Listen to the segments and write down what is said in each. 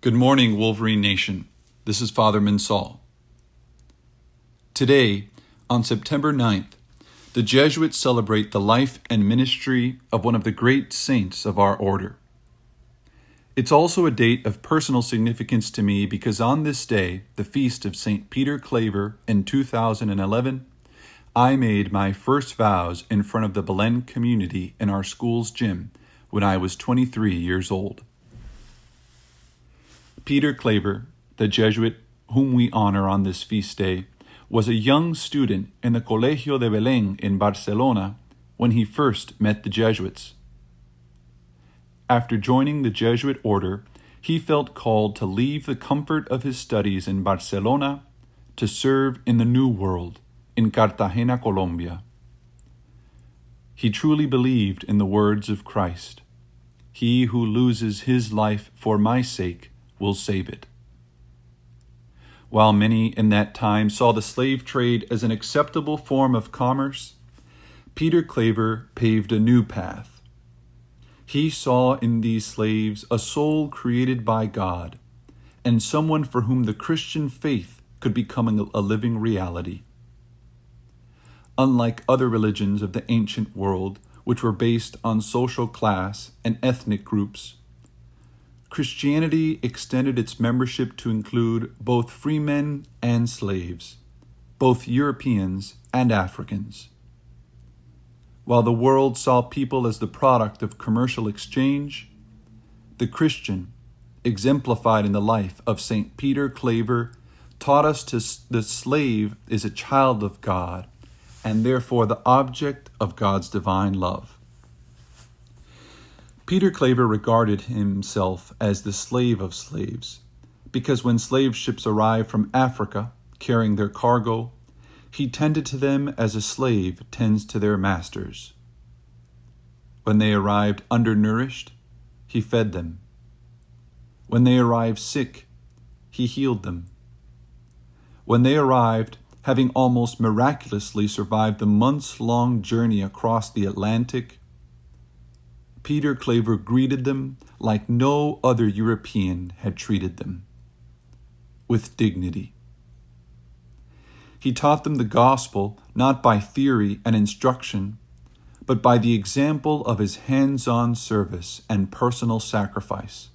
Good morning, Wolverine Nation. This is Father Minsal. Today, on September 9th, the Jesuits celebrate the life and ministry of one of the great saints of our order. It's also a date of personal significance to me because on this day, the feast of St. Peter Claver in 2011, I made my first vows in front of the Belen community in our school's gym when I was 23 years old. Peter Claver, the Jesuit whom we honor on this feast day, was a young student in the Colegio de Belen in Barcelona when he first met the Jesuits. After joining the Jesuit order, he felt called to leave the comfort of his studies in Barcelona to serve in the New World in Cartagena, Colombia. He truly believed in the words of Christ, "He who loses his life for my sake will save it." While many in that time saw the slave trade as an acceptable form of commerce, Peter Claver paved a new path. He saw in these slaves a soul created by God and someone for whom the Christian faith could become a living reality. Unlike other religions of the ancient world, which were based on social class and ethnic groups, Christianity extended its membership to include both freemen and slaves, both Europeans and Africans. While the world saw people as the product of commercial exchange, the Christian, exemplified in the life of St. Peter Claver, taught us the slave is a child of God and therefore the object of God's divine love. Peter Claver regarded himself as the slave of slaves, because when slave ships arrived from Africa carrying their cargo, he tended to them as a slave tends to their masters. When they arrived undernourished, he fed them. When they arrived sick, he healed them. When they arrived, having almost miraculously survived the months-long journey across the Atlantic, Peter Claver greeted them like no other European had treated them, with dignity. He taught them the gospel not by theory and instruction, but by the example of his hands-on service and personal sacrifice.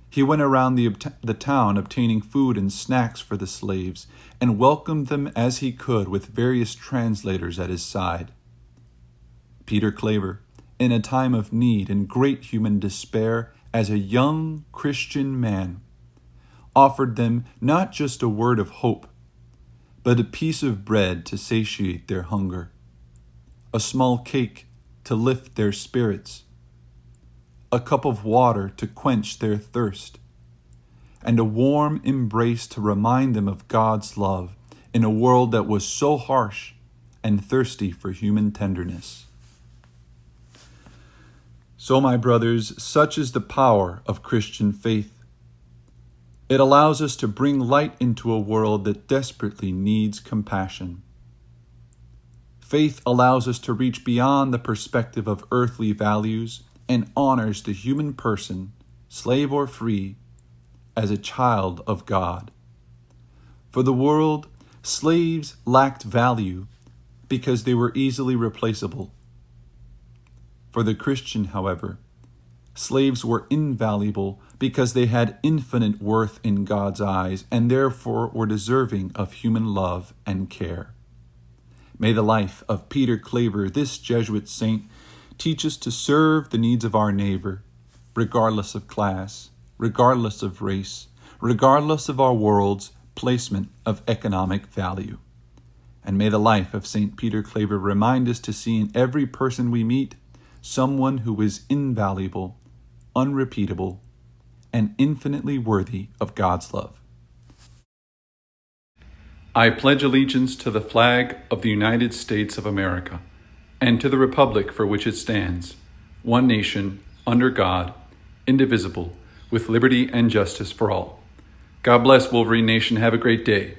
He went around the town obtaining food and snacks for the slaves and welcomed them as he could with various translators at his side. Peter Claver, in a time of need and great human despair, as a young Christian man, offered them not just a word of hope, but a piece of bread to satiate their hunger, a small cake to lift their spirits, a cup of water to quench their thirst, and a warm embrace to remind them of God's love in a world that was so harsh and thirsty for human tenderness. So, my brothers, such is the power of Christian faith. It allows us to bring light into a world that desperately needs compassion. Faith allows us to reach beyond the perspective of earthly values and honors the human person, slave or free, as a child of God. For the world, slaves lacked value because they were easily replaceable. For the Christian, however, slaves were invaluable because they had infinite worth in God's eyes and therefore were deserving of human love and care. May the life of Peter Claver, this Jesuit saint, teach us to serve the needs of our neighbor, regardless of class, regardless of race, regardless of our world's placement of economic value. And may the life of St. Peter Claver remind us to see in every person we meet someone who is invaluable, unrepeatable, and infinitely worthy of God's love. I pledge allegiance to the flag of the United States of America and to the republic for which it stands, one nation, under God, indivisible, with liberty and justice for all. God bless, Wolverine Nation. Have a great day.